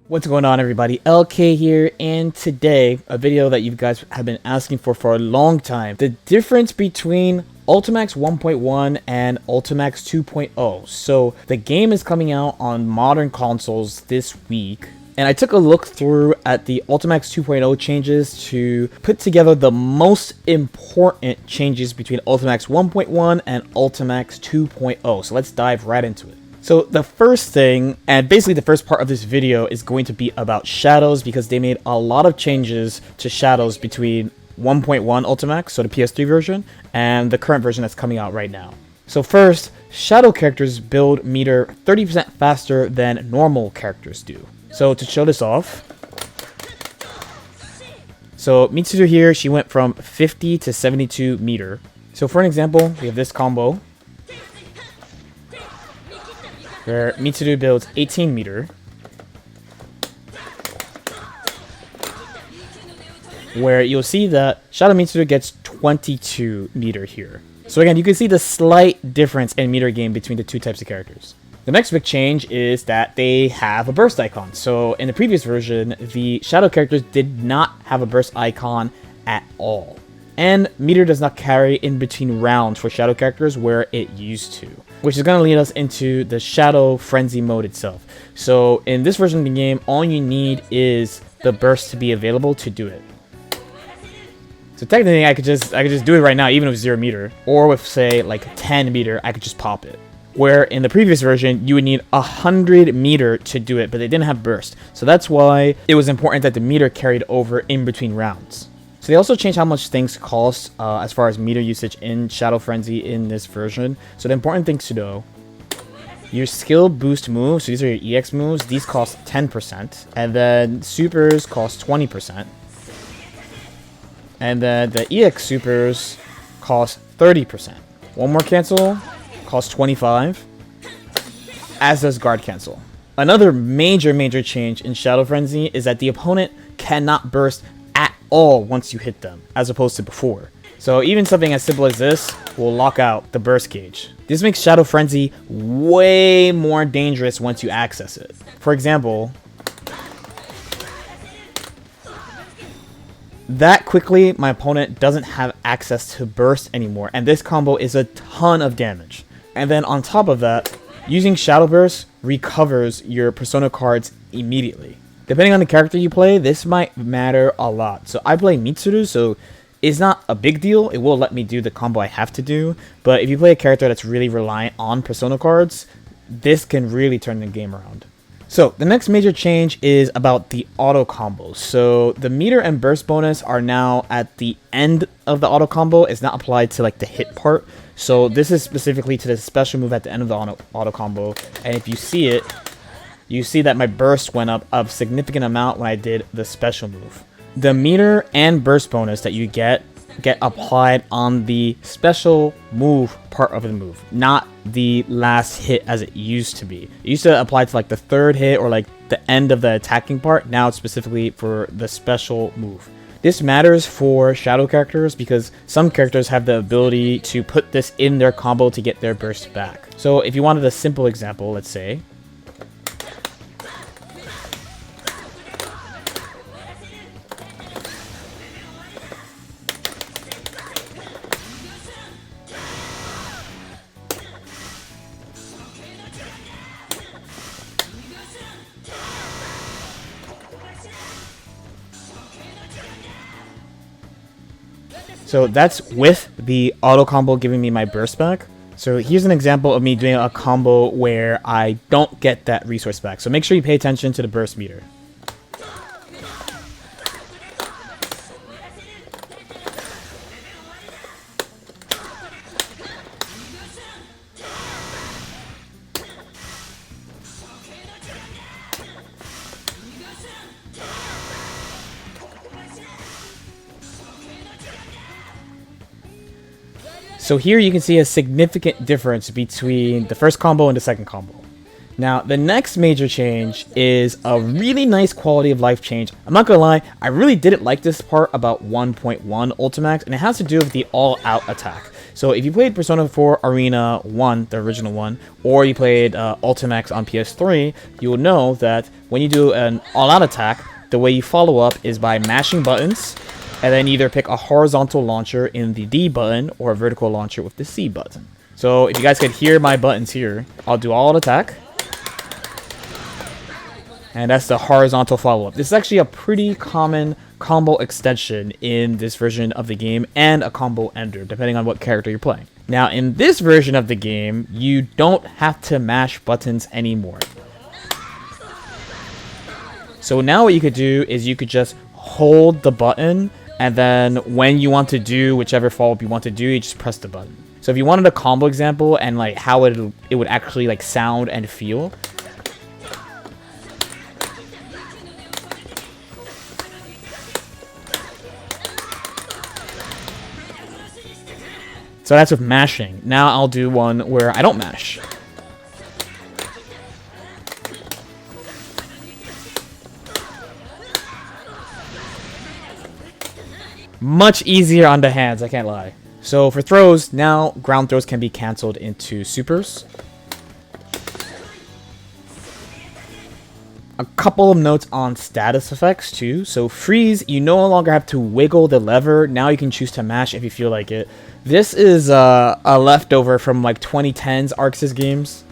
What's going on, everybody? LK here, and today a video that you guys have been asking for a long time. The difference between Ultimax 1.1 and Ultimax 2.0. So the game is coming out on modern consoles this week, and I took a look through at the Ultimax 2.0 changes to put together the most important changes between Ultimax 1.1 and Ultimax 2.0. So let's dive right into it. So the first thing, and basically the first part of this video, is going to be about shadows, because they made a lot of changes to shadows between 1.1 Ultimax, so the PS3 version, and the current version that's coming out right now. So first, shadow characters build meter 30% faster than normal characters do. So to show this off, so Mitsuru here, she went from 50 to 72 meter. So for an example, we have this combo where Mitsuru builds 18 meter, where you'll see that Shadow Mitsuru gets 22 meter here. So again, you can see the slight difference in meter gain between the two types of characters. The next big change is that they have a burst icon. So in the previous version, the Shadow characters did not have a burst icon at all. And meter does not carry in between rounds for Shadow characters where it used to, which is going to lead us into the Shadow Frenzy mode itself. So in this version of the game, all you need is the burst to be available to do it. So technically, I could just do it right now, even with 0 meter, or with, say, like 10 meter, I could just pop it. Where in the previous version, you would need 100 meter to do it, but they didn't have burst. So that's why it was important that the meter carried over in between rounds. So they also changed how much things cost as far as meter usage in Shadow Frenzy in this version. So the important things to know: your skill boost moves, so these are your EX moves, these cost 10%. And then supers cost 20%. And then the EX supers cost 30%. One more cancel costs 25, as does guard cancel. Another major change in Shadow Frenzy is that the opponent cannot burst at all once you hit them, as opposed to before. So even something as simple as this will lock out the burst gauge. This makes Shadow Frenzy way more dangerous once you access it. For example, that quickly my opponent doesn't have access to burst anymore, and this combo is a ton of damage. And then on top of that, using Shadow Burst recovers your persona cards immediately. Depending on the character you play, this might matter a lot. So I play Mitsuru, so it's not a big deal. It will let me do the combo I have to do. But if you play a character that's really reliant on persona cards, this can really turn the game around. So the next major change is about the auto combos. So the meter and burst bonus are now at the end of the auto combo. It's not applied to like the hit part. So this is specifically to the special move at the end of the auto combo. And if you see it, you see that my burst went up a significant amount when I did the special move. The meter and burst bonus that you get applied on the special move part of the move, not the last hit as it used to be. It used to apply to like the third hit or like the end of the attacking part. Now it's specifically for the special move. This matters for shadow characters because some characters have the ability to put this in their combo to get their burst back. So if you wanted a simple example, let's say, so that's with the auto combo giving me my burst back. So here's an example of me doing a combo where I don't get that resource back. So make sure you pay attention to the burst meter. So here you can see a significant difference between the first combo and the second combo. Now, the next major change is a really nice quality of life change. I'm not gonna lie, I really didn't like this part about 1.1 Ultimax, and it has to do with the all-out attack. So if you played Persona 4 Arena 1, the original one, or you played Ultimax on PS3, you will know that when you do an all-out attack, the way you follow up is by mashing buttons, and then either pick a horizontal launcher in the D button, or a vertical launcher with the C button. So if you guys could hear my buttons here, I'll do all-out attack. And that's the horizontal follow-up. This is actually a pretty common combo extension in this version of the game, and a combo ender, depending on what character you're playing. Now, in this version of the game, you don't have to mash buttons anymore. So now what you could do is you could just hold the button, and then when you want to do whichever follow-up you want to do, you just press the button. So if you wanted a combo example and like how it would actually like sound and feel, so that's with mashing. Now I'll do one where I don't mash. Much easier on the hands, I can't lie. So for throws, now ground throws can be cancelled into supers. A couple of notes on status effects too. So freeze, you no longer have to wiggle the lever. Now you can choose to mash if you feel like it. This is a leftover from like 2010s ArcSys games.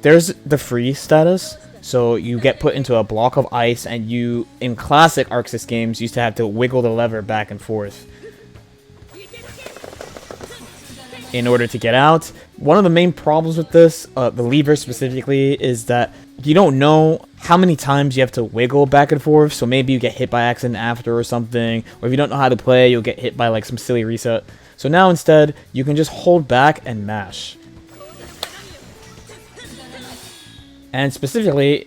There's the freeze status. So you get put into a block of ice, and you, in classic ArcSys games, used to have to wiggle the lever back and forth in order to get out. One of the main problems with this, the lever specifically, is that you don't know how many times you have to wiggle back and forth, so maybe you get hit by accident after or something, or if you don't know how to play, you'll get hit by like some silly reset. So now instead, you can just hold back and mash. And specifically,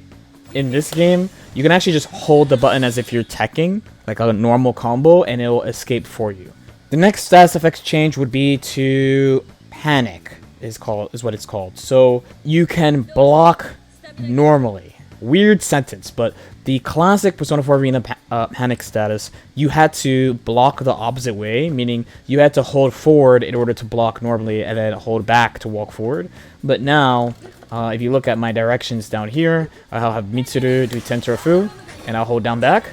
in this game, you can actually just hold the button as if you're teching, like a normal combo, and it will escape for you. The next status effects change would be to panic, is what it's called. So you can block normally. Weird sentence, but the classic Persona 4 Arena panic status, you had to block the opposite way, meaning you had to hold forward in order to block normally, and then hold back to walk forward. But now, if you look at my directions down here, I'll have Mitsuru do Tentofu, and I'll hold down back,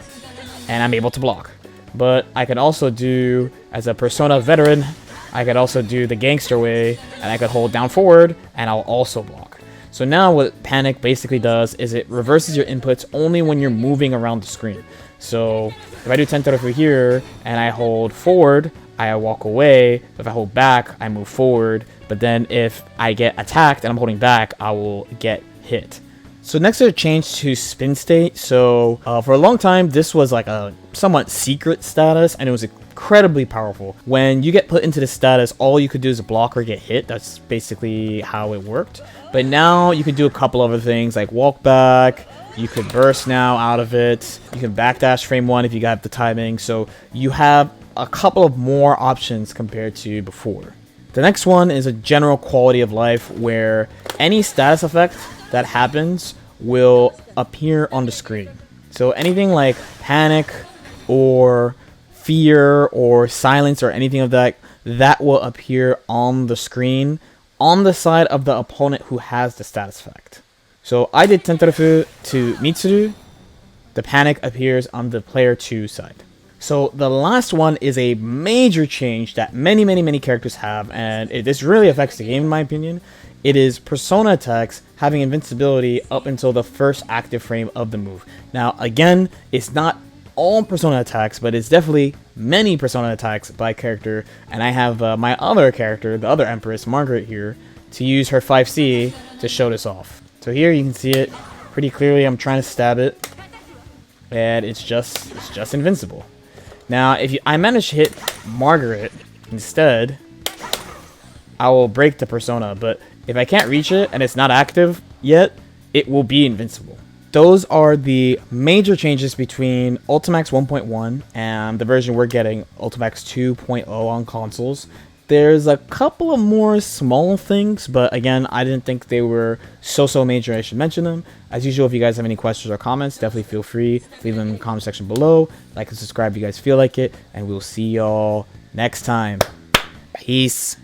and I'm able to block. But I can also do, as a Persona veteran, I could also do the gangster way, and I could hold down forward, and I'll also block. So now what Panic basically does is it reverses your inputs only when you're moving around the screen. So if I do Tentofu here, and I hold forward, I walk away. If I hold back, I move forward. But then if I get attacked and I'm holding back, I will get hit. So next there's a change to spin state. So for a long time, this was like a somewhat secret status, and it was incredibly powerful. When you get put into this status, all you could do is block or get hit. That's basically how it worked. But now you can do a couple other things like walk back. You could burst now out of it. You can backdash frame one if you got the timing. So you have a couple of more options compared to before. The next one is a general quality of life where any status effect that happens will appear on the screen. So anything like panic or fear or silence or anything of that will appear on the screen on the side of the opponent who has the status effect. So I did Tentofu to Mitsuru. The panic appears on the player 2 side. So the last one is a major change that many characters have, and this really affects the game in my opinion. It is Persona attacks having invincibility up until the first active frame of the move. Now again, it's not all Persona attacks, but it's definitely many Persona attacks by character, and I have my other character, the other Empress, Margaret here, to use her 5C to show this off. So here you can see it pretty clearly. I'm trying to stab it, and it's just invincible. Now, if I manage to hit Margaret instead, I will break the Persona, but if I can't reach it and it's not active yet, it will be invincible. Those are the major changes between Ultimax 1.1 and the version we're getting, Ultimax 2.0 on consoles. There's a couple of more small things, but again, I didn't think they were so major I should mention them. As usual, if you guys have any questions or comments, definitely feel free. Leave them in the comment section below. Like and subscribe if you guys feel like it. And we'll see y'all next time. Peace.